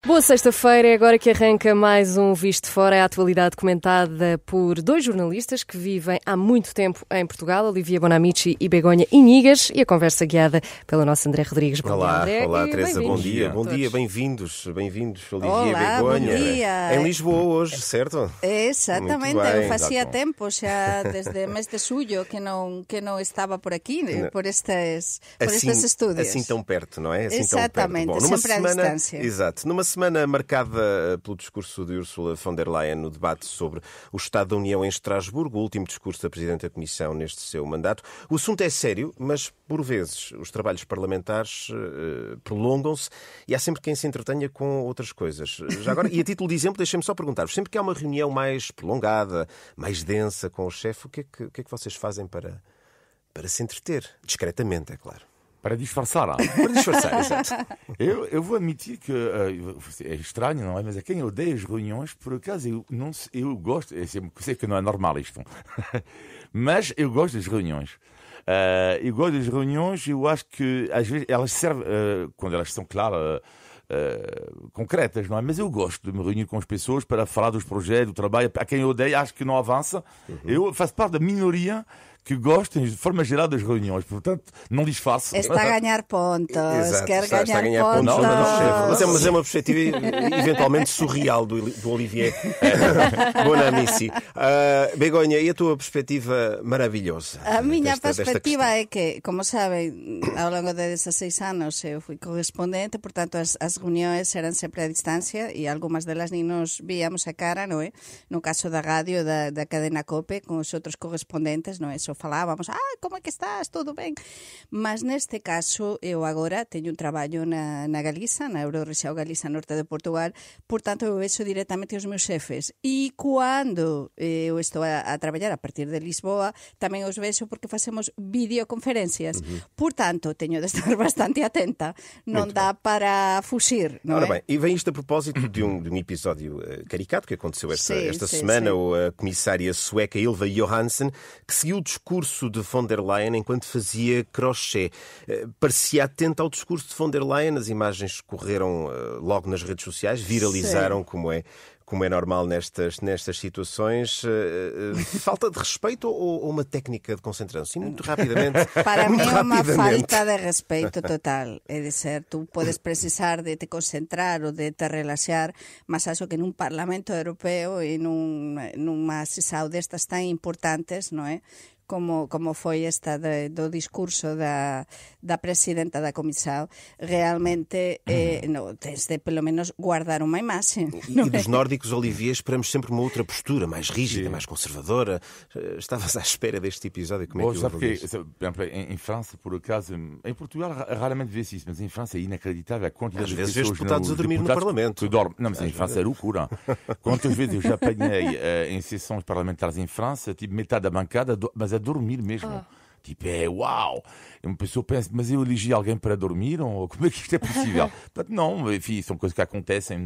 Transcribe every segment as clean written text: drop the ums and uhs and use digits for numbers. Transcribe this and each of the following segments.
Boa sexta-feira, é agora que arranca mais um Visto Fora, a atualidade comentada por dois jornalistas que vivem há muito tempo em Portugal, Olivia Bonamici e Begonha Inigas, e a conversa guiada pelo nosso André Rodrigues. Bom Olá, dia, André. olá Teresa, bom dia. Bom dia, bem-vindos, Olivia e Begonha. Bom dia. Em Lisboa hoje, certo? Exatamente, Muito bem, eu fazia exato. tempo, xa desde o mês de xullo que non estaba por aquí, por estes estudios. Assim tão perto, não é? Assim Exatamente, tão perto. Bom, sempre à distância. Exato, numa semana marcada pelo discurso de Ursula von der Leyen no debate sobre o Estado da União em Estrasburgo, o último discurso da Presidente da Comissão neste seu mandato. O assunto é sério, mas por vezes os trabalhos parlamentares prolongam-se e há sempre quem se entretenha com outras coisas. Já agora, e a título de exemplo, deixem-me só perguntar-vos, sempre que há uma reunião mais prolongada, mais densa com o chefe, o que é que vocês fazem para se entreter? Discretamente, é claro. Para disfarçar. Para disfarçar, exato. Eu vou admitir que é estranho, não é? Mas a quem odeia as reuniões, por acaso, eu gosto, eu sei que não é normal isto, mas eu gosto das reuniões. Eu gosto das reuniões, eu acho que às vezes elas servem, quando elas são claras, concretas, não é? Mas eu gosto de me reunir com as pessoas para falar dos projetos, do trabalho. A quem odeia, acho que não avança. Eu faço parte da minoria que gostem de forma geral das reuniões, portanto, não disfarço. Está a ganhar pontos, Exato, quer está a ganhar pontos. Não, mas é uma perspectiva eventualmente surreal do Olivier Bonamici. Begonha, e a tua perspectiva maravilhosa? A miña desta perspectiva questão? é que, como saben, ao longo de 16 anos eu fui correspondente, portanto as reunións eran sempre a distancia e algunhas delas ni nos víamos a cara, non é? No caso da radio, da cadena COPE, con os outros correspondentes, non é? Só falábamos, como é que estás, tudo ben? Mas neste caso, eu agora teño un traballo na Galiza, na Eurorrexión Galiza Norte de Portugal, portanto eu vexo directamente os meus xefes. E cando eu estou a traballar a partir de Lisboa, tamén os vexo porque facemos videoconferencias. Portanto, teño de estar bastante atenta. Non dá para fuxir, non Ora é? bem, e vem isto a propósito de um episódio caricato que aconteceu esta Sim, semana. sim. A comissária sueca Ylva Johansson, que seguiu o discurso de von der Leyen enquanto fazia crochê. Parecia atenta ao discurso de von der Leyen, as imagens correram logo nas redes sociais, viralizaram, como é normal nestas situações. Falta de respeito ou uma técnica de concentração? Sim, muito rapidamente. Para mí muito é unha rapidamente. falta de respeito total. É de ser, tú podes precisar de te concentrar ou de te relaxar, mas acho que nun Parlamento Europeo e nunha sesión destas tan importantes, non é? Como foi esta do discurso da presidenta da Comisión, realmente tens de pelo menos guardar unha imaxe. E dos nórdicos, Olivier, esperamos sempre uma outra postura, mais rígida, mais conservadora. Estavas à espera deste episódio, como é que o avalias? Por exemplo, em França, por acaso, em Portugal raramente vê-se isso, mas em França é inacreditável a quantidade Às de vezes pessoas... vês deputados a dormir no Parlamento. Que dormem. Não, mas em França é loucura. Quantas vezes eu já apanhei em sessões parlamentares em França, tipo metade da bancada, mas a dormir mesmo. Tipo, uau! Uma pessoa pensa, mas eu elegi alguém para dormir? Ou como é que isto é possível? Não, enfim, são coisas que acontecem,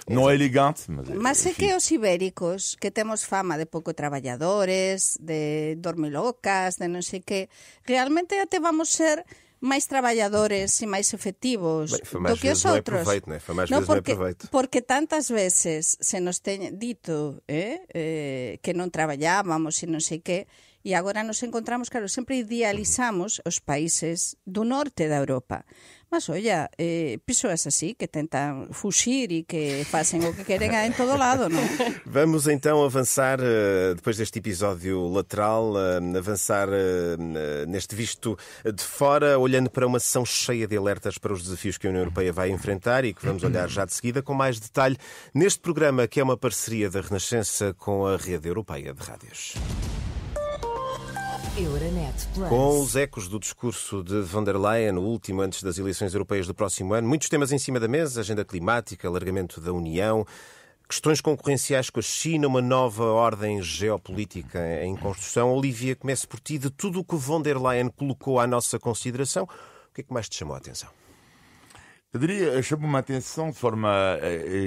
não é elegante. Mas é que os ibéricos, que temos fama de pouco traballadores, de dormilocas, de non sei que, realmente até vamos ser máis traballadores e máis efectivos do que os outros. Porque tantas veces se nos ten dito que non traballábamos e non sei que, e agora nos encontramos, claro, sempre idealizamos os países do norte da Europa. Mas, olla, persoas así que tentan fuxir e que facen o que queren en todo lado, non? Vamos então avançar, depois deste episódio lateral, avançar neste visto de fora, olhando para uma sessão cheia de alertas para os desafios que a União Europeia vai enfrentar e que vamos olhar já de seguida com mais detalhe neste programa que é uma parceria da Renascença com a Rede Europeia de Rádios. Euronet Plus. Com os ecos do discurso de von der Leyen, o último antes das eleições europeias do próximo ano, muitos temas em cima da mesa, agenda climática, alargamento da União, questões concorrenciais com a China, uma nova ordem geopolítica em construção. Olivia, comece por ti. De tudo o que von der Leyen colocou à nossa consideração, o que é que mais te chamou a atenção? Eu diria, chamou-me a atenção de forma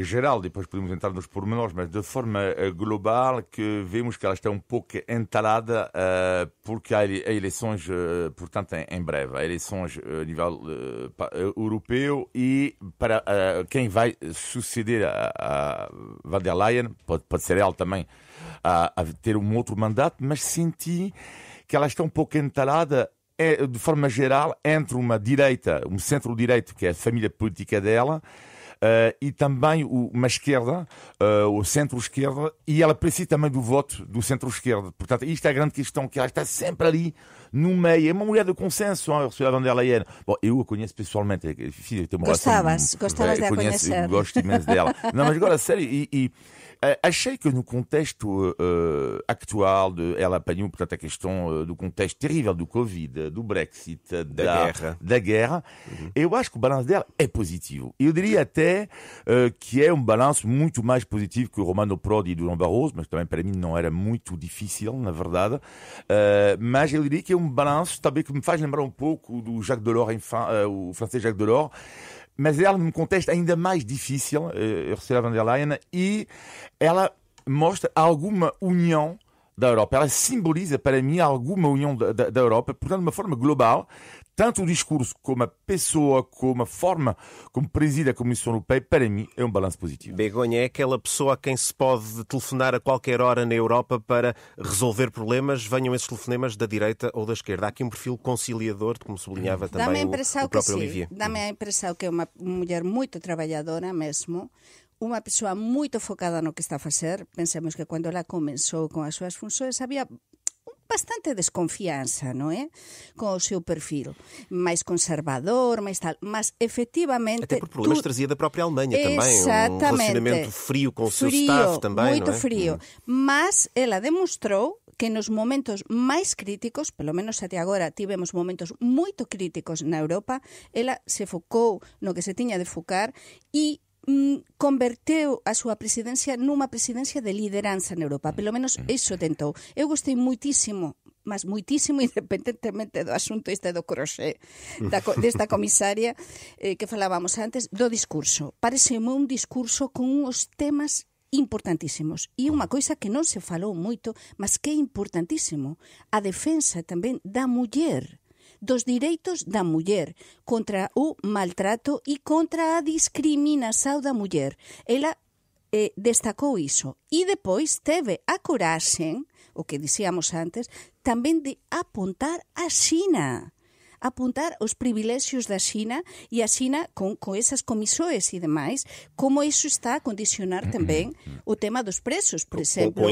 geral, depois podemos entrar nos pormenores, mas de forma global, que vemos que ela está um pouco entalada, porque há eleições, portanto, em breve. Há eleições a nível europeu e para quem vai suceder a Van der Leyen, pode ser ela também a ter um outro mandato, mas senti que ela está um pouco entalada de forma geral, entre uma direita, um centro-direito, que é a família política dela, e também uma esquerda, o centro-esquerda, e ela precisa também do voto do centro-esquerda. Portanto, isto é a grande questão, que ela está sempre ali no meio. É uma mulher de consenso, a Ursula von der Leyen. Bom, eu a conheço pessoalmente. Gostavas de a conhecer. Gosto imenso dela. Não, mas agora, sério, achei que no contexto atual, ela apanhou, portanto, a questão do contexto terrível do Covid, do Brexit, da guerra. Eu acho que o balanço dela é positivo. Eu diria até que é um balanço muito mais positivo que o Romano Prodi e do Durão Barroso, mas também para mim não era muito difícil, na verdade. Mas eu diria que é um balanço também que me faz lembrar um pouco do Jacques Delors, o francês Jacques Delors, mas ela num contexto ainda mais difícil, Ursula von der Leyen, e ela mostra alguma união da Europa. Ela simboliza para mim alguma união da Europa, portanto, de uma forma global, tanto o discurso como a pessoa, como a forma como preside a Comissão Europeia, para mim é um balanço positivo. Begonha é aquela pessoa a quem se pode telefonar a qualquer hora na Europa para resolver problemas, venham esses telefonemas da direita ou da esquerda. Há aqui um perfil conciliador, como sublinhava também o próprio Olivier. Dá-me a impressão que é uma mulher muito trabalhadora mesmo, uma pessoa muito focada no que está a fazer. Pensemos que quando ela começou com as suas funções havia bastante desconfiança, não é? Com o seu perfil mais conservador, mais tal, mas efetivamente... Até por problemas que trazia da própria Alemanha também, um relacionamento frio com o seu staff também, muito não é? frio, mas ela demonstrou que nos momentos mais críticos, pelo menos até agora tivemos momentos muito críticos na Europa, ela se focou no que se tiña de focar e converteu a súa presidencia nunha presidencia de lideranza na Europa. Pelo menos iso tentou. Eu gostei muitísimo, mas muitísimo, independentemente do asunto este do crochê desta comisaria que falábamos antes, do discurso. Pareceme un discurso con uns temas importantísimos. E unha coisa que non se falou moito, mas que é importantísimo, a defensa tamén da muller, dos direitos da muller, contra o maltrato e contra a discriminação da muller. Ela destacou iso. E depois teve a coragem, o que dizíamos antes, tamén de apontar a China. Apuntar os privilexios da China e a China com essas comissões e demais, como isso está a condicionar também o tema dos preços, por exemplo,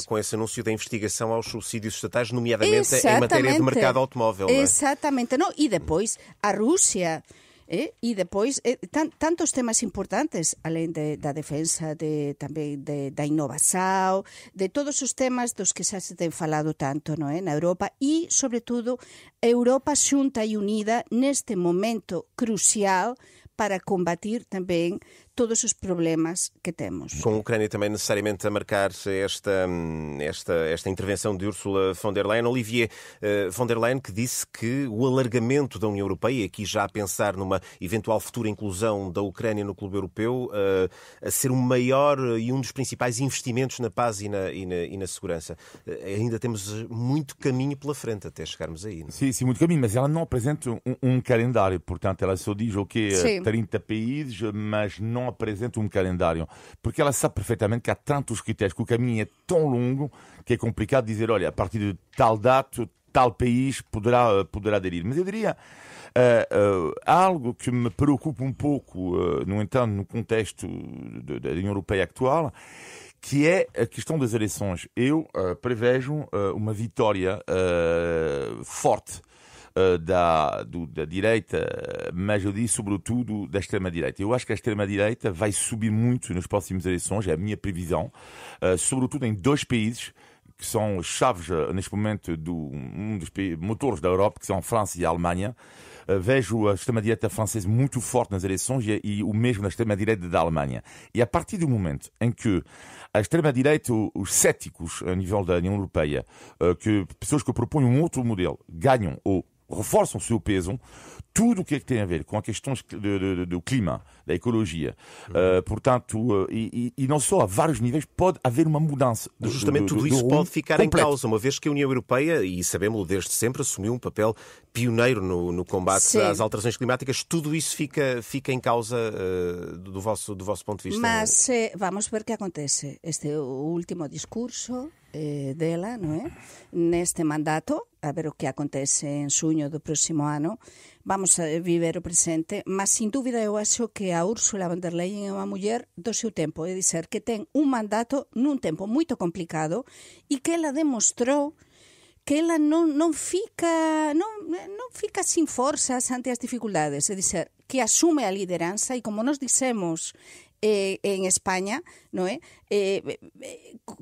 com esse anúncio da investigação aos subsídios estatais, nomeadamente em matéria de mercado automóvel. Não é? Exatamente. Não? E depois a Rússia... E depois, tantos temas importantes, além da defensa também da inovação, de todos os temas dos que xa se tem falado tanto, não é? Na Europa e, sobretudo, a Europa xunta e unida neste momento crucial para combater também todos os problemas que temos. Com a Ucrânia também necessariamente a marcar esta intervenção de Ursula von der Leyen. Olivier von der Leyen, que disse que o alargamento da União Europeia, e aqui já a pensar numa eventual futura inclusão da Ucrânia no clube europeu, a ser o maior e um dos principais investimentos na paz e na segurança. Ainda temos muito caminho pela frente até chegarmos aí. Não? Sim, muito caminho, mas ela não apresenta um calendário. Portanto, ela só diz 30 países, mas não apresenta um calendário, porque ela sabe perfeitamente que há tantos critérios, que o caminho é tão longo que é complicado dizer, olha, a partir de tal data, tal país poderá aderir. Mas eu diria, algo que me preocupa um pouco, no entanto, no contexto da União Europeia atual, que é a questão das eleições. Eu prevejo uma vitória forte da direita, mas eu disse sobretudo da extrema-direita. Eu acho que a extrema-direita vai subir muito nas próximas eleições, é a minha previsão, sobretudo em dois países que são chaves neste momento um dos motores da Europa, que são a França e a Alemanha. Vejo a extrema-direita francesa muito forte nas eleições e o mesmo na extrema-direita da Alemanha. E a partir do momento em que a extrema-direita, os céticos a nível da União Europeia, que pessoas que propõem um outro modelo, ganham ou reforçam o seu peso tudo o que tem a ver com a questão do clima, da ecologia. Portanto, e não só a vários níveis, pode haver uma mudança. Justamente tudo isso pode ficar em causa, uma vez que a União Europeia, e sabemos-lo desde sempre, assumiu um papel pioneiro no combate às alterações climáticas. Tudo isso fica em causa do vosso ponto de vista? Mas vamos ver o que acontece. O último discurso dela, não é? Neste mandato, a ver o que acontece em junho do próximo ano. Vamos a viver o presente, mas sin dúvida eu acho que a Ursula von der Leyen é unha muller do seu tempo, é dizer, que ten un mandato nun tempo moito complicado e que ela demostrou que ela non fica sin forzas ante as dificultades, é dizer, que asume a lideranza e como nos dixemos en España, non é?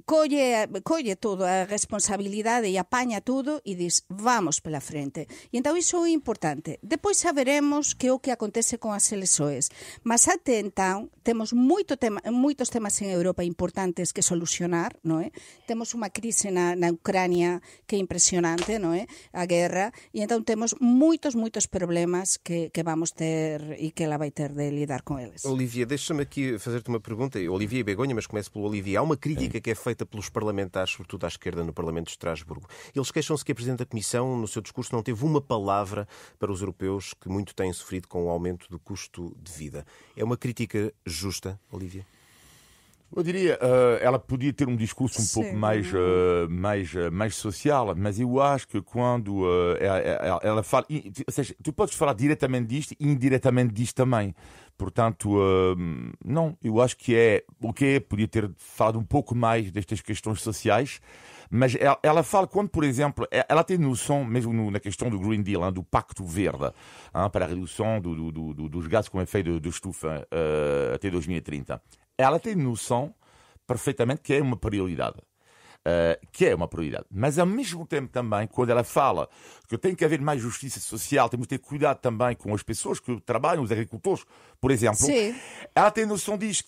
Colle toda a responsabilidade e apaña tudo e dis, vamos pela frente. E entón iso é importante. Depois saberemos que o que acontece con as elexoes. Mas até entón, temos moitos temas en Europa importantes que solucionar, non é? Temos unha crise na Ucrania que é impresionante, non é? A guerra, e entón temos moitos problemas que vamos ter e que ela vai ter de lidar con eles. Olivia, deixa-me aqui fazer-te uma pergunta. Olivia e Begonha, mas começo pelo Olivia. Há uma crítica que é feita pelos parlamentares, sobretudo à esquerda, no Parlamento de Estrasburgo. Eles queixam-se que a Presidente da Comissão, no seu discurso, não teve uma palavra para os europeus que muito têm sofrido com o aumento do custo de vida. É uma crítica justa, Olivia? Eu diria, ela podia ter um discurso um pouco mais social, mas eu acho que quando ela fala... Ou seja, tu podes falar diretamente disto e indiretamente disto também. Portanto, não, eu acho que podia ter falado um pouco mais destas questões sociais, mas ela fala quando, por exemplo, ela tem noção, mesmo na questão do Green Deal, do Pacto Verde, para a redução dos gases com efeito de estufa até 2030. Ela tem noção perfeitamente que é uma prioridade. Mas ao mesmo tempo também, quando ela fala que tem que haver mais justiça social, temos que ter cuidado também com as pessoas que trabalham, os agricultores, por exemplo, sim, ela tem noção disso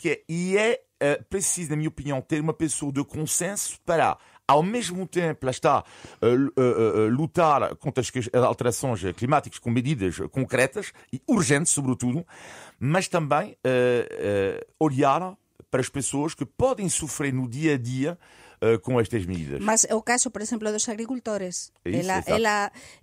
é preciso, na minha opinião, ter uma pessoa de consenso para, ao mesmo tempo, lá está, lutar contra as alterações climáticas com medidas concretas e urgentes, sobretudo, mas também olhar para as pessoas que podem sofrer no dia a dia com estas medidas. Mas o caso, por exemplo, dos agricultores.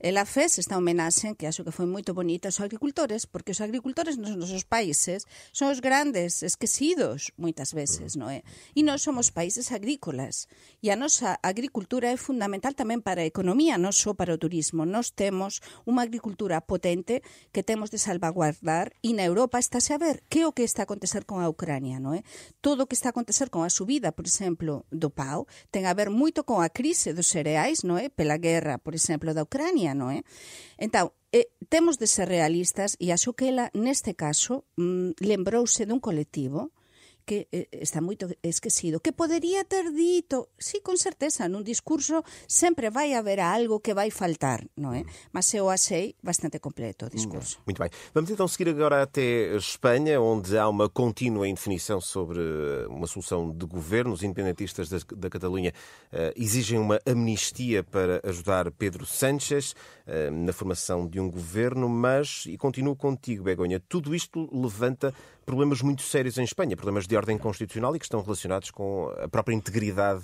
Ela fez esta homenaxe, que acho que foi moito bonita, aos agricultores, porque os agricultores nos nosos países son os grandes esquecidos, moitas veces, non é? E nós somos países agrícolas. E a nosa agricultura é fundamental tamén para a economía, non só para o turismo. Nós temos unha agricultura potente que temos de salvaguardar e na Europa estáse a ver que é o que está a acontecer con a Ucrania, non é? Todo o que está a acontecer con a subida, por exemplo, do pau, ten a ver moito con a crise dos cereais, non é? Pela guerra, por exemplo, da Ucrania, non é? Entón, temos de ser realistas e acho que ela, neste caso, lembrouse dun colectivo que está moito esquecido, que podería ter dito, sí, con certeza, nun discurso sempre vai haber algo que vai faltar, non é? Mas eu achei bastante completo o discurso. Muito bem. Vamos então seguir agora até Espanha, onde há uma contínua indefinição sobre uma solução de governo. Os independentistas da Catalunha exigem uma amnistia para ajudar Pedro Sánchez na formação de um governo, mas, e continuo contigo, Begonha, tudo isto levanta problemas muito sérios em Espanha, problemas de ordem constitucional e que estão relacionados com a própria integridade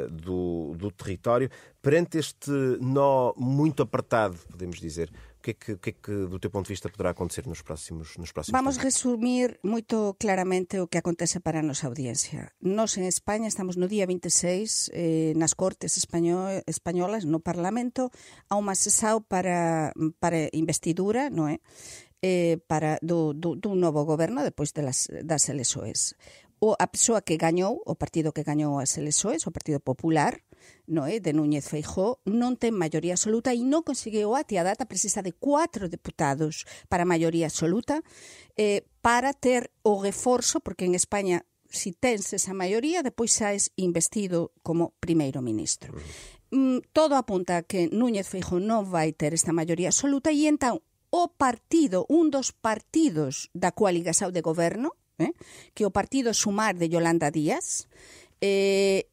do território. Perante este nó muito apertado, podemos dizer, o que é que do teu ponto de vista, poderá acontecer nos próximos Vamos tempos? resumir moito claramente o que acontece para a nosa audiencia. Nós en España estamos no día 26 nas Cortes españolas, no Parlamento, a unha sesión para investidura, non é? Para dun novo goberno depois das elexoes. A persoa que gañou, o partido que gañou as elexoes, o Partido Popular, non é, de Núñez Feijóo, non ten maioría absoluta e non conseguiu até a data precisa de 4 deputados para maioría absoluta para ter o reforzo, porque en España, si tens esa maioría, depois saes investido como primeiro ministro. Todo apunta a que Núñez Feijóo non vai ter esta maioría absoluta e entón o partido, un dos partidos da coaligación de goberno, que o partido Sumar de Yolanda Díaz,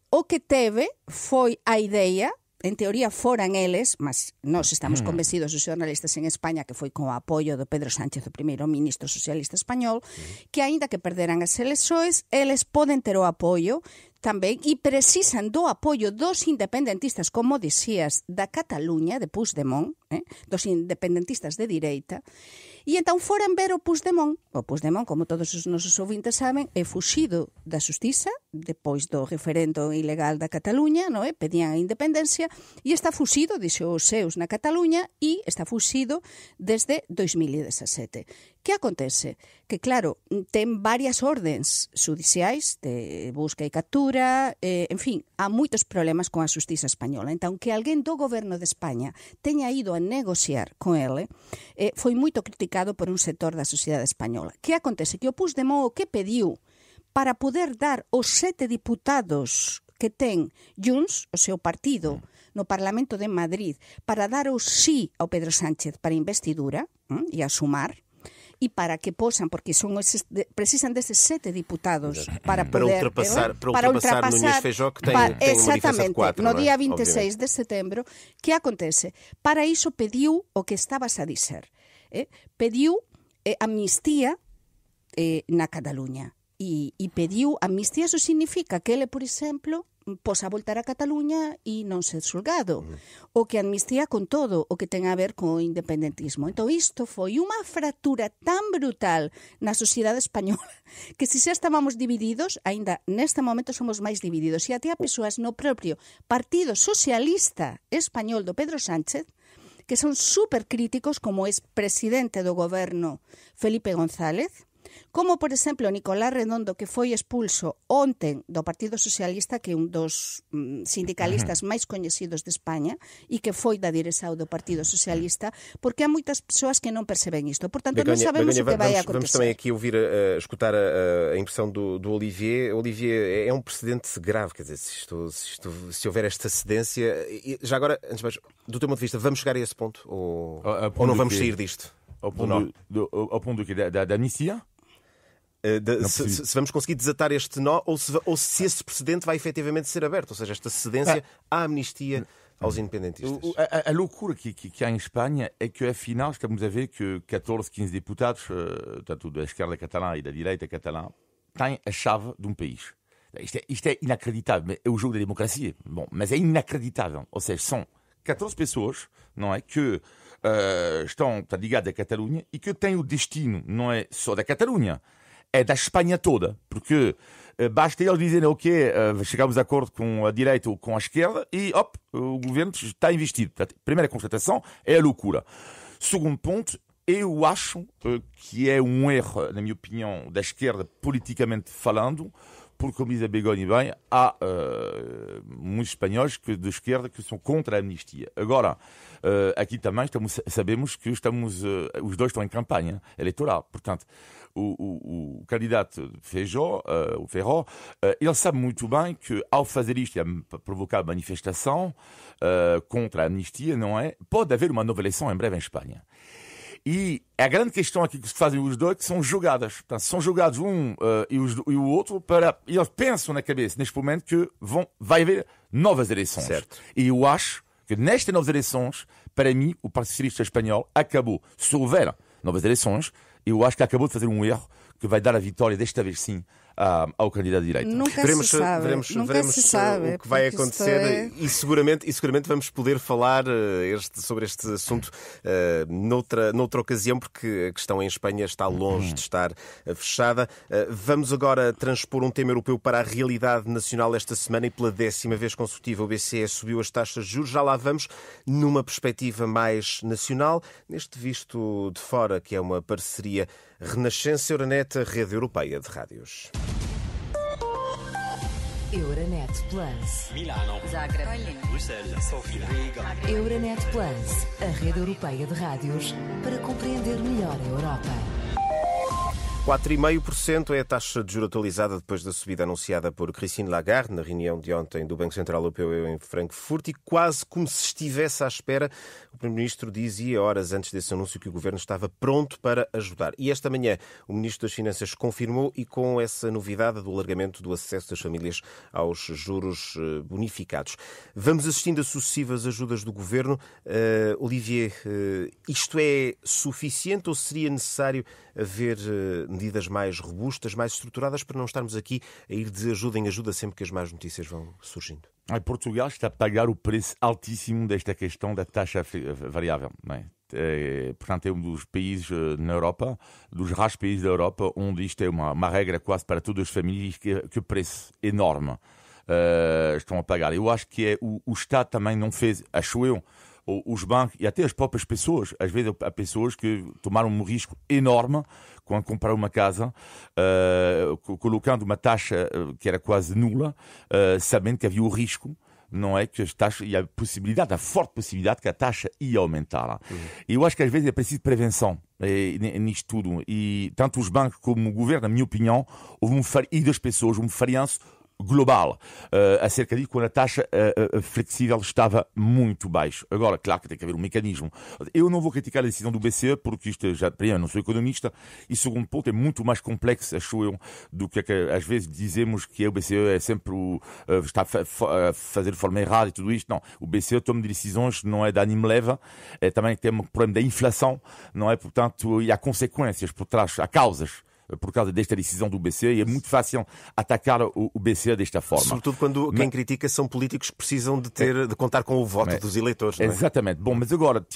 o que teve foi a idea en teoría foran eles, mas nós estamos convencidos os xornalistas en España que foi con o apoio do Pedro Sánchez, o primeiro ministro socialista español, que aínda que perderan as eleições, eles poden ter o apoio tamén e precisan do apoio dos independentistas, como dixías, da Cataluña, de Puigdemont, dos independentistas de direita, e entón foran ver o Puigdemont. O Puigdemont, como todos os nosos ouvintes saben, é fuxido da xustiza depois do referendo ilegal da Cataluña, non é? Pedían a independencia, e está fuxido, dixo os seus na Cataluña, e está fuxido desde 2017. Que acontece? Que, claro, ten varias ordens judiciais de busca e captura, en fin, há moitos problemas con a xustiza española. Entón, que alguén do goberno de España teña ido a negociar con ele, foi moito criticado por un sector da sociedade española. Que acontece? Que o Puigdemont o que pediu para poder dar os 7 diputados que ten Junts, o seu partido, no Parlamento de Madrid, para dar o sí ao Pedro Sánchez para a investidura e a sumar, e para que posan, porque son precisan desses 7 diputados para poder ultrapassar Núñez Feijó, que ten unha diferenza de 4. No día 26 de setembro, que acontece? Para iso pediu o que estabas a dizer. Pediu amnistía na Cataluña. E pediu amnistía, eso significa que ele, por exemplo, posa voltar a Cataluña e non ser xulgado. O que amnistía con todo o que ten a ver co independentismo. Entón, isto foi unha fractura tan brutal na sociedade española que se xa estábamos divididos, aínda neste momento somos máis divididos. E até a persoas no propio Partido Socialista Español do Pedro Sánchez que son supercríticos, como é presidente do goberno Felipe González, como, por exemplo, Nicolás Redondo, que foi expulso onten do Partido Socialista, que é un dos sindicalistas máis coñecidos de España e que foi da direção do Partido Socialista, porque há moitas persoas que non perceben isto. Portanto, non sabemos o que vai acontecer. Vamos também aqui ouvir, escutar a impressão do Olivier. Olivier, é um precedente grave, quer dizer, se houver esta cedência... Já agora, antes de mais, do teu ponto de vista, vamos chegar a esse ponto? Ou não vamos sair disto? Ao ponto da amnistia? Se vamos conseguir desatar este nó ou se esse precedente vai efetivamente ser aberto, ou seja, esta cedência à amnistia aos independentistas. A loucura que há em Espanha é que, afinal, estamos a ver que 14, 15 deputados, tanto da esquerda catalã e da direita catalã, têm a chave de um país. Isto é inacreditável. É o jogo da democracia. Bom, mas é inacreditável. Ou seja, são 14 pessoas, não é, que estão ligadas à Catalunha e que têm o destino, não é só da Catalunha, é da Espanha toda, porque basta eles dizerem ok, chegamos a acordo com a direita ou com a esquerda e o governo está investido. Primeira constatação é a loucura. Segundo ponto, eu acho que é um erro, na minha opinião, da esquerda, politicamente falando, porque, como diz a Begonha bem, há muitos espanhóis de esquerda que são contra a amnistia. Agora, aqui também sabemos que os dois estão em campanha eleitoral. Portanto, o candidato Feijó, o Ferro, ele sabe muito bem que, ao fazer isto e a provocar manifestação contra a amnistia, não é? Pode haver uma nova eleição em breve em Espanha. E a grande questão aqui que se fazem os dois que são jogadas. Portanto, são jogados um e o outro e eles pensam na cabeça, neste momento, que vai haver novas eleições. Certo. E eu acho que nestas novas eleições, para mim, o Partido Socialista Espanhol acabou, se houver novas eleições, eu acho que acabou de fazer um erro que vai dar a vitória, desta vez sim, ao candidato de direita. Veremos o que vai acontecer e seguramente vamos poder falar sobre este assunto noutra ocasião, porque a questão em Espanha está longe de estar fechada. Vamos agora transpor um tema europeu para a realidade nacional esta semana e pela 10ª vez consecutiva o BCE subiu as taxas de juros. Já lá vamos numa perspectiva mais nacional, neste Visto de Fora, que é uma parceria Renascença Euronet, a rede europeia de rádios. Euronet Plus. Milano. Zagreb. Bruxelas. Sofia. Riga. Euronet Plus, a rede europeia de rádios para compreender melhor a Europa. 4,5% é a taxa de juros atualizada depois da subida anunciada por Christine Lagarde na reunião de ontem do Banco Central Europeu em Frankfurt, e quase como se estivesse à espera. O Primeiro-Ministro dizia horas antes desse anúncio que o Governo estava pronto para ajudar. E esta manhã o Ministro das Finanças confirmou, e com essa novidade do alargamento do acesso das famílias aos juros bonificados. Vamos assistindo a sucessivas ajudas do Governo. Olivier, isto é suficiente ou seria necessário haver medidas mais robustas, mais estruturadas, para não estarmos aqui a ir de ajuda em ajuda sempre que as más notícias vão surgindo? Portugal está a pagar o preço altíssimo desta questão da taxa variável, não é? Portanto, é um dos países na Europa, dos raros países da Europa, onde isto é uma regra quase para todas as famílias, que o preço enorme estão a pagar. Eu acho que o Estado também não fez, acho eu, os bancos e até as próprias pessoas. Às vezes há pessoas que tomaram um risco enorme quando compraram uma casa, colocando uma taxa que era quase nula, sabendo que havia o risco, não é, que as taxas, e a possibilidade, a forte possibilidade que a taxa ia aumentar. E eu acho que às vezes é preciso prevenção nisto tudo. E tanto os bancos como o governo, na minha opinião, e das pessoas, um falhanço global acerca disso, quando a taxa flexível estava muito baixo. Agora, claro que tem que haver um mecanismo. Eu não vou criticar a decisão do BCE, porque isto, já, primeiro, não sou economista, e segundo ponto, é muito mais complexo, acho eu, do que às vezes dizemos que o BCE é sempre está a fazer de forma errada e tudo isto. Não, o BCE toma decisões, não é de ânimo leve, também tem um problema da inflação, não é? Portanto, e há consequências por trás, há causas por causa desta decisão do BCE, e é muito fácil atacar o BCE desta forma. Sobretudo quando quem critica são políticos que precisam de contar com o voto dos eleitores. Não é? Exatamente. Bom, mas agora,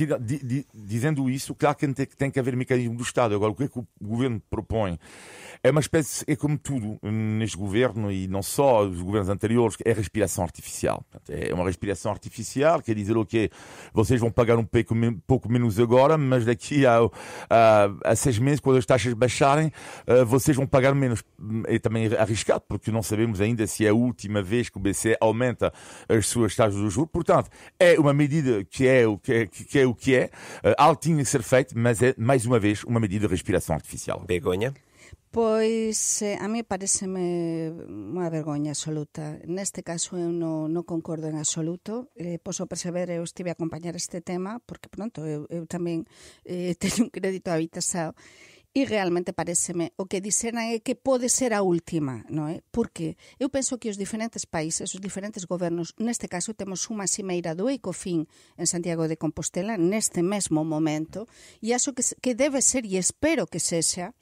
dizendo isso, claro que tem que haver mecanismo do Estado. Agora, o que é que o Governo propõe? É uma espécie, é como tudo neste Governo, e não só os governos anteriores, é respiração artificial. É uma respiração artificial, quer dizer, ok, vocês vão pagar um pouco menos agora, mas daqui a 6 meses, quando as taxas baixarem, vocês vão pagar menos. É também arriscado, porque não sabemos ainda se é a última vez que o BCE aumenta as suas taxas de juros. Portanto, é uma medida que é o que é. Algo tinha que ser feito, mas é, mais uma vez, uma medida de respiração artificial. Begonha? Pois, a mí pareceme unha vergoña absoluta. Neste caso eu non concordo en absoluto. Posso perceber, eu estive a acompañar este tema, porque pronto, eu tamén teño un crédito habitação, e realmente pareceme, o que dixeran é que pode ser a última, non é? Porque eu penso que os diferentes países, os diferentes gobernos, neste caso temos unha cimeira do Ecofin en Santiago de Compostela neste mesmo momento, e acho que debe ser, e espero que sexa,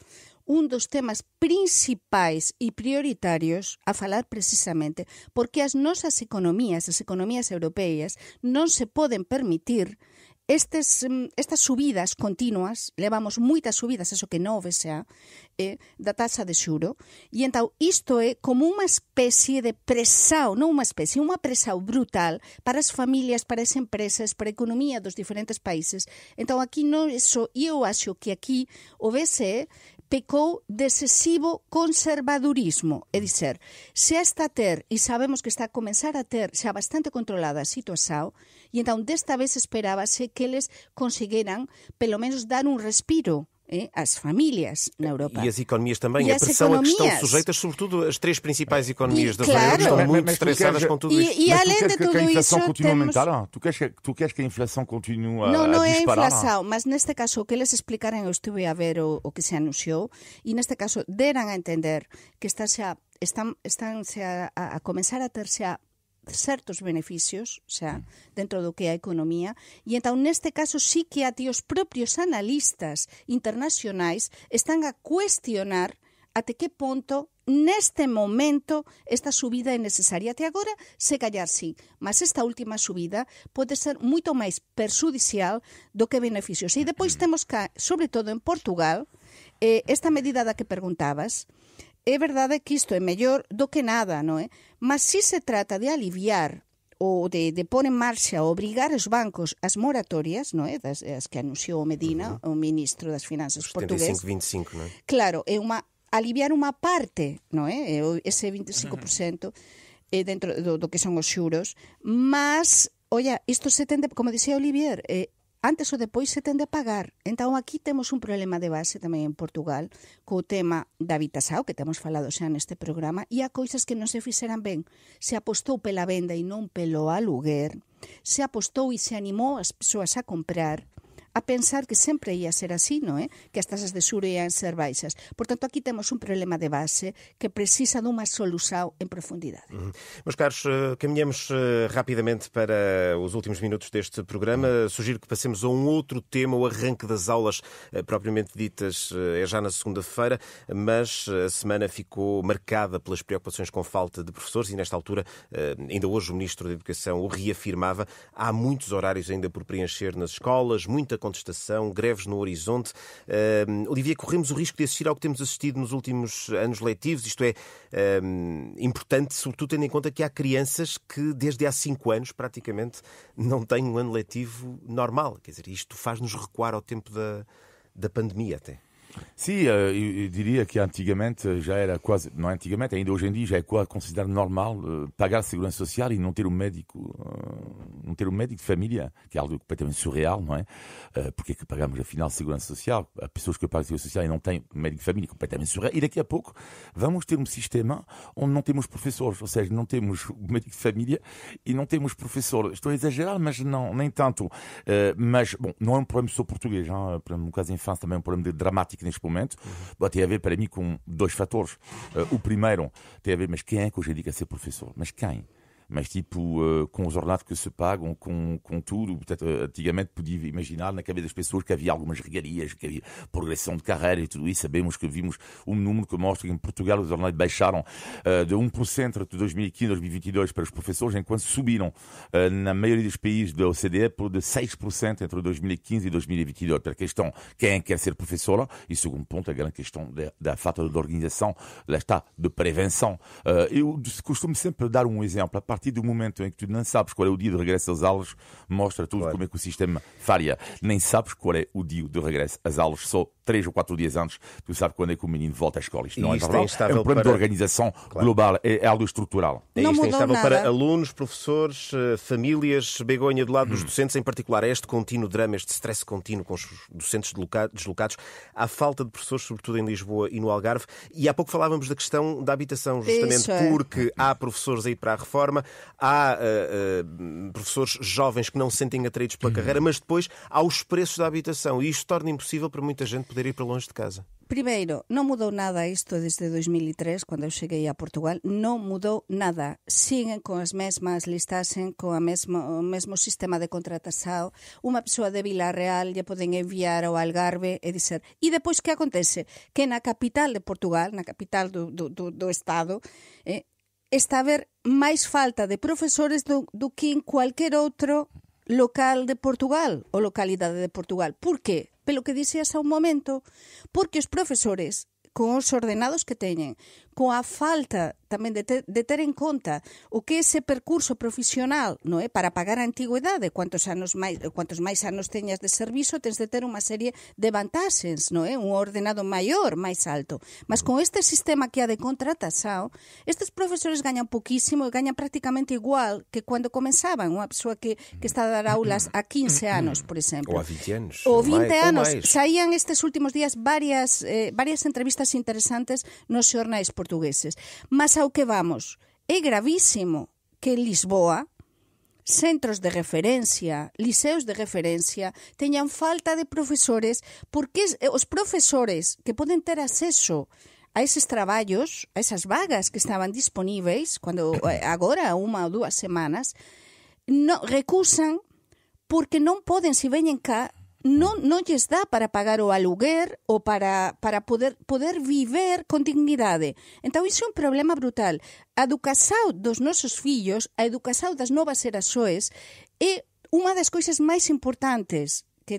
un dos temas principais e prioritarios a falar precisamente porque as nosas economías, as economías europeas, non se poden permitir estas subidas continuas. Levamos moitas subidas, eso que non o BCE, da taxa de xuro, e entón isto é como unha especie de presión, non unha especie, unha presión brutal para as familias, para as empresas, para a economía dos diferentes países. Entón aquí non iso, e eu acho que aquí o BCE pecou de excesivo conservadurismo, é dizer, se está a ter, e sabemos que está a comenzar a ter, xa bastante controlada a situación, e entón desta vez esperábase que eles conseguiran, pelo menos, dar un respiro às famílias na Europa. E as economias também. A pressão a que estão sujeitas, sobretudo as 3 principais economias da zona euro, estão muito estressadas com tudo isto. E além de tudo isso, tu queres que a inflação continue a disparar? Non é a inflação, mas neste caso o que eles explicaran, eu estive a ver o que se anunciou, e neste caso deran a entender que están a comenzar a terse a certos beneficios, xa, dentro do que é a economía, e entón neste caso sí que até os propios analistas internacionais están a cuestionar até que ponto neste momento esta subida é necesaria. Até agora, se callar sí, mas esta última subida pode ser moito máis perxudicial do que beneficios. E depois temos que, sobre todo en Portugal, esta medida da que preguntabas, é verdade que isto é mellor do que nada, non é? Mas si se trata de aliviar ou de pôr en marcha, obrigar os bancos as moratorias, non é? As que anunciou Medina, o ministro das Finanças português. 75-25, non é? Claro, é aliviar unha parte, non é? Ese 25% dentro do que son os xuros, mas, olla, isto se tende, como dicía Olivier, antes ou depois se tende a pagar. Então, aquí temos un problema de base tamén en Portugal co tema da habitação, que temos falado xa neste programa, e há coisas que non se fixeran ben. Se apostou pela venda e non pelo aluguer, se apostou e se animou as persoas a comprar, a pensar que sempre ia ser así, non é? Que as tasas de xuro ian ser baixas. Portanto, aquí temos un problema de base que precisa dunha solución en profundidade. Meus caros, caminhamos rapidamente para os últimos minutos deste programa. Sugiro que passemos a um outro tema. O arranque das aulas propriamente ditas é já na segunda-feira, mas a semana ficou marcada pelas preocupações com falta de professores e, nesta altura, ainda hoje o Ministro da Educação o reafirmava. Há muitos horários ainda por preencher nas escolas, muita contestação, greves no horizonte. Olivia, corremos o risco de assistir ao que temos assistido nos últimos anos letivos. Isto é importante, sobretudo tendo em conta que há crianças que desde há 5 anos praticamente não têm um ano letivo normal. Quer dizer, isto faz-nos recuar ao tempo da pandemia até. Sim, eu diria que antigamente já era quase, não antigamente, ainda hoje em dia já é quase considerado normal pagar a segurança social e não ter um médico de família, que é algo completamente surreal, não é? Porque é que pagamos afinal a segurança social? Há pessoas que pagam a segurança social e não têm médico de família, completamente surreal. E daqui a pouco vamos ter um sistema onde não temos professores, ou seja, não temos médico de família e não temos professor. Estou a exagerar, mas não, nem tanto. Mas, bom, não é um problema só português, não? No caso da infância também é um problema dramático neste momento. Tem a ver para mim com 2 fatores. O primeiro tem a ver, mas quem é que hoje em dia quer ser professor? Mas quem? Mas tipo, com os ordenados que se pagam, com tudo, portanto, antigamente podia imaginar na cabeça das pessoas que havia algumas regalias, que havia progressão de carreira e tudo isso. Sabemos que vimos um número que mostra que em Portugal os ordenados baixaram de 1% entre 2015 e 2022 para os professores, enquanto subiram na maioria dos países da OCDE por de 6% entre 2015 e 2022. Para a questão, quem quer ser professora? E segundo ponto, a grande questão da falta de organização, lá está, de prevenção. Eu costumo sempre dar um exemplo. A partir do momento em que tu não sabes qual é o dia de regresso às aulas, mostra tudo como é que o sistema falha. Nem sabes qual é o dia de regresso às aulas, só 3 ou 4 dias antes, tu sabes quando é que o menino volta à escola. Isto não é verdade. É um problema de organização global, é algo estrutural. É isto instável para alunos, professores, famílias. Begonha, do lado dos docentes, em particular, este contínuo drama, este stress contínuo com os docentes deslocados, há falta de professores, sobretudo em Lisboa e no Algarve. E há pouco falávamos da questão da habitação, justamente porque há professores a ir para a reforma, há professores jovens que não se sentem atraídos pela carreira, mas depois há os preços da habitação e isto torna impossível para muita gente poder ir para longe de casa. Primeiro, non mudou nada isto desde 2003, cando eu cheguei a Portugal, non mudou nada. Siguen con as mesmas, listasen con o mesmo sistema de contratação. Unha persoa de Vila Real lle poden enviar ao Algarve e dizer. E depois que acontece? Que na capital de Portugal, na capital do Estado, está a haber máis falta de profesores do que en cualquier outro local de Portugal ou localidade de Portugal. Por qué? Pelo que dixías a un momento, porque os profesores, con os ordenados que teñen, con a falta tamén de ter en conta o que é ese percurso profesional, non é, para pagar a antigüedade, quantos máis anos teñas de servizo, tens de ter unha serie de vantaxes, non é, un ordenado maior, máis alto. Mas con este sistema que há de contratação, estes profesores gañan pouquísimo e gañan prácticamente igual que cando comenzaban, unha persoa que está a dar aulas a 15 anos, por exemplo. Ou a 20 anos. Ou 20 anos. Saían estes últimos días varias entrevistas interesantes nos xornais portugueses. Mas ao que vamos, é gravísimo que en Lisboa centros de referencia, liceos de referencia, teñan falta de profesores porque os profesores que poden ter acceso a eses traballos, a esas vagas que estaban disponíveis, cando agora 1 ou 2 semanas, recusan porque non poden, se veñen cá, non lles dá para pagar o aluguer ou para poder viver con dignidade. Entón, iso é un problema brutal. A educação dos nosos fillos, a educação das novas xerações, é unha das coisas máis importantes que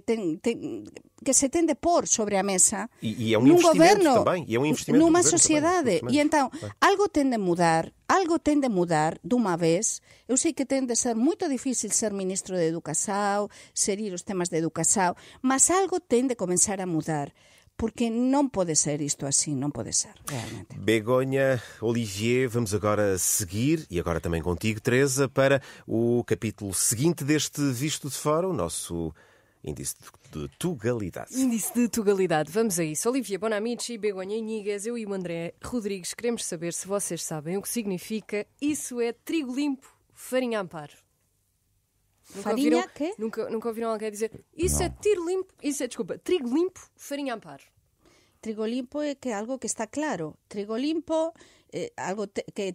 se ten de pôr sobre a mesa num governo, também, e é um investimento numa sociedade. E então, algo ten de mudar dunha vez. Eu sei que ten de ser moito difícil ser ministro de Educação, serir os temas de educação, mas algo ten de comenzar a mudar. Porque non pode ser isto así, non pode ser, realmente. Begonha, Olivier, vamos agora seguir, e agora também contigo, Teresa, para o capítulo seguinte deste Visto de Fora, o nosso Índice de tugalidade. Índice de tugalidade. Vamos a isso. Olivia Bonamici, Begonha Inigas, eu e o André Rodrigues queremos saber se vocês sabem o que significa isso é trigo limpo, farinha amparo. Farinha, quê? Nunca ouviram alguém dizer isso é trigo limpo, trigo limpo, farinha amparo. Trigo limpo é que é algo que está claro. Trigo limpo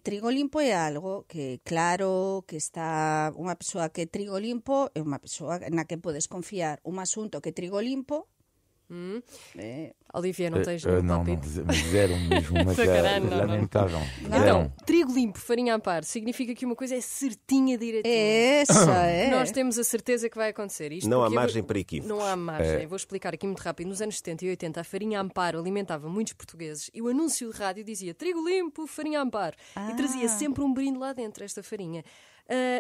trigo limpo é algo que claro, que está unha persoa que é trigo limpo é unha persoa na que podes confiar. Un asunto que é trigo limpo Olivia, não tens nenhum palpite? Não, zero mesmo, mas Sacanagem, não. lamentável. Então, trigo limpo, farinha amparo, significa que uma coisa é certinha direitinho. Essa é. Nós temos a certeza que vai acontecer. Isto Não há porque margem para equívocos. Não há margem. Vou explicar aqui muito rápido. Nos anos 70 e 80, a farinha amparo alimentava muitos portugueses e o anúncio de rádio dizia trigo limpo, farinha amparo. E trazia sempre um brinde lá dentro, esta farinha.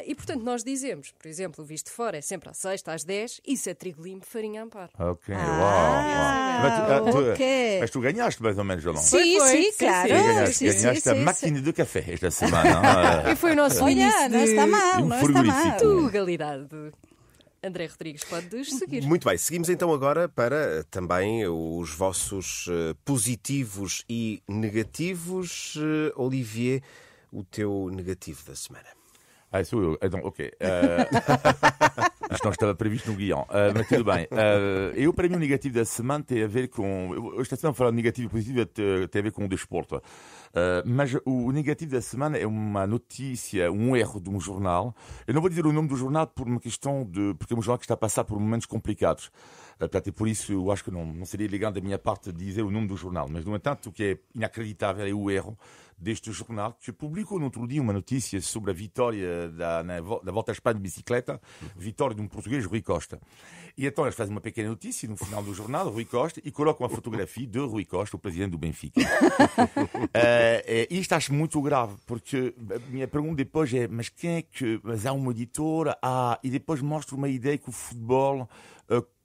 E, portanto, nós dizemos, por exemplo, o visto de fora é sempre às 6, às 10, isso é trigo limpo, farinha amparo. Ok, uau. Ok. Mas tu ganhaste mais ou menos, ou não? Sim, Foi, claro. Ganhaste a máquina de café esta semana. E foi o nosso Olha, índice não está mal, um não está mal. frigorífico. tugalidade. André Rodrigues, podes seguir. Muito bem, seguimos então agora para também os vossos positivos e negativos. Olivier, o teu negativo da semana. Sou eu. Então, ok. Isto não estava previsto no guião. Mas tudo bem. Eu, para mim, o negativo da semana tem a ver com... Esta semana, falar de negativo e positivo tem a ver com o desporto. Mas o negativo da semana é uma notícia, um erro de um jornal. Eu não vou dizer o nome do jornal por uma questão de... Porque é um jornal que está a passar por momentos complicados. Portanto, e por isso eu acho que não seria legal da minha parte dizer o nome do jornal. Mas, no entanto, o que é inacreditável é o erro deste jornal, que publicou no outro dia uma notícia sobre a vitória da Volta à Espanha de bicicleta, vitória de um português, Rui Costa. E então eles fazem uma pequena notícia no final do jornal, Rui Costa, e colocam a fotografia de Rui Costa, o presidente do Benfica. Isto acho muito grave, porque a minha pergunta depois é, mas quem é que... Mas há uma editora, e depois mostra uma ideia que o futebol...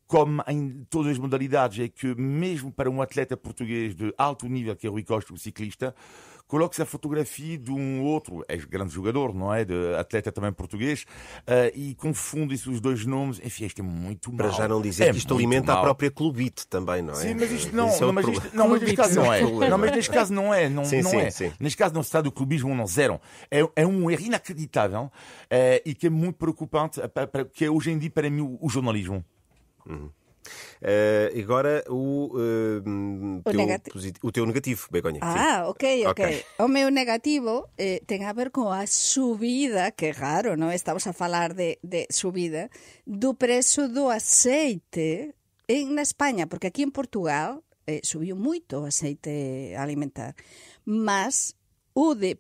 como em todas as modalidades, é que mesmo para um atleta português de alto nível, que é Rui Costa, o ciclista, coloca-se a fotografia de um outro, é grande jogador, não é? De atleta também português, e confunde-se os dois nomes. Enfim, isto é muito mau. Para já não dizer que isto alimenta a própria clubite também, não é? Sim, mas isto não, Isso é mas outro neste caso não é. Não, mas neste caso não é. Sim. Neste caso não se trata do clubismo, não zero. É um erro inacreditável e que é muito preocupante, que é hoje em dia para mim o jornalismo. Agora o teu negativo, Begonha. Ok. O meu negativo ten a ver con a subida, que é raro, non? Estamos a falar de subida, do preço do aceite na España, porque aquí en Portugal subiu moito o aceite alimentar, mas o de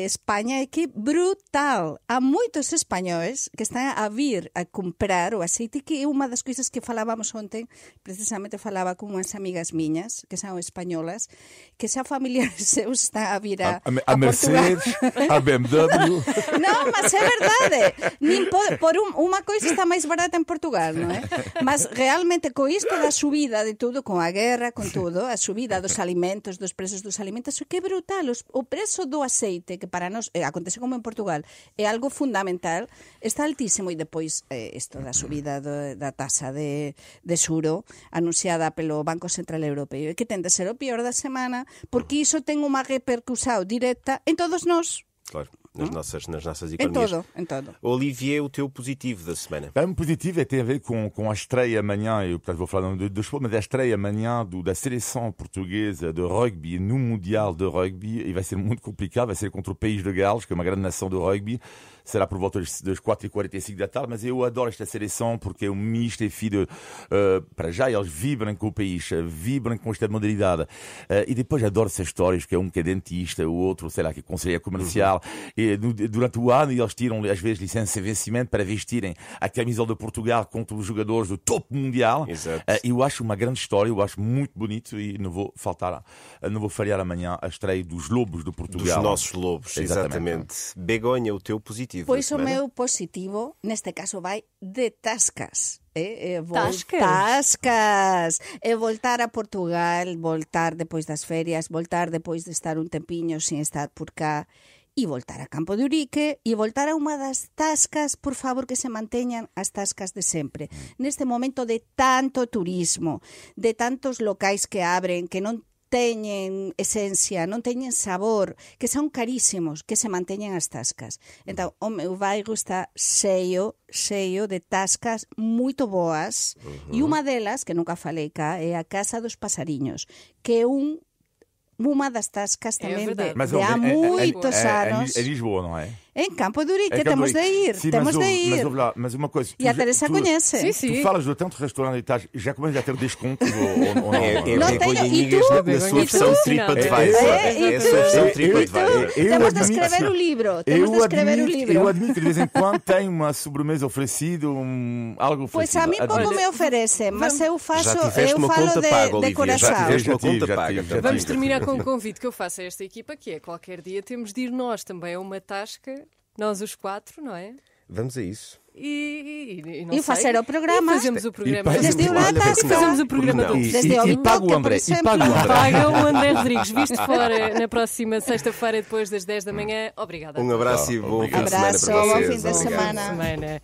España é que brutal. Há moitos españois que están a vir a comprar o aceite, que é unha das coisas que falábamos ontem. Precisamente falaba con unhas amigas miñas que son españolas, que xa familiares seus están a vir a Mercedes, a BMW. Non, mas é verdade. Unha coisa está máis barata en Portugal, non é? Mas realmente co isto da subida de tudo, con a guerra, con tudo, a subida dos alimentos, dos preços dos alimentos, que é brutal. O preço do aceite, que para nós acontece como en Portugal, é algo fundamental, está altísimo. E depois isto da subida da taxa de xuro anunciada pelo Banco Central Europeo, que ten de ser o peor da semana, porque iso ten unha repercusión directa en todos nós. Claro, nas nossas economias. Em todo. Olivier, o teu positivo da semana. O positivo tem a ver com a estreia amanhã, eu portanto vou falar de desporto, mas a estreia amanhã da seleção portuguesa de rugby no Mundial de Rugby, e vai ser muito complicado, vai ser contra o País de Gales, que é uma grande nação de rugby. Será por volta das 4h45 da tarde, mas eu adoro esta seleção porque é um misto e filho. Para já eles vibram com o país, vibram com esta modalidade. E depois adoro essas histórias, que é um que é dentista, o outro, sei lá, que é conselheiro comercial. E durante o ano eles tiram, às vezes, licença de vencimento para vestirem a camisola de Portugal contra os jogadores do topo mundial. Exato. Eu acho uma grande história, eu acho muito bonito e não vou falhar amanhã a estreia dos Lobos de Portugal. Dos nossos Lobos, exatamente. Begonha, o teu positivo. Pois o meu positivo, neste caso, vai de tascas. Tascas? É voltar a Portugal, voltar depois das férias, voltar depois de estar un tempiño sin estar por cá e voltar a Campo de Urique e voltar a unha das tascas, por favor, que se manteñan as tascas de sempre. Neste momento de tanto turismo, de tantos locais que abren, que non teñen esencia, non teñen sabor, que son carísimos, que se manteñen as tascas. Entón, o meu bairro está cheio de tascas moito boas, e unha delas, que nunca falei cá, é a Casa dos Pasariños, que é unha das tascas tamén de há moitos anos. É Lisboa, não é? Em Campo de Urique, temos de ir. Sim, temos de ir. Mas uma coisa... E a Teresa conhece. Tu falas de tanto restaurante e estás, já começas a ter desconto ou não? Não Begonha tenho. Inigas na sua versão TripAdvisor. É a sua versão TripAdvisor. Temos de escrever o livro. Eu admito que de vez em quando tem uma sobremesa oferecida, algo oferecido. Pois a mim pouco me oferece, mas eu faço, já tiveste uma conta paga, de Olivia. coração. Já tiveste uma conta paga. Vamos terminar com um convite que eu faço a esta equipa, que é qualquer dia temos de ir nós também a uma tasca, nós os 4, não é? Vamos a isso. E não E fazer o programa. E fazemos o programa. Desde uma tasca. Fazemos o programa todo. E paga o André. Paga o André Rodrigues, visto fora na próxima sexta-feira, depois das 10 da manhã. Obrigada. Um abraço e bom fim de semana para vocês. Bom fim de semana.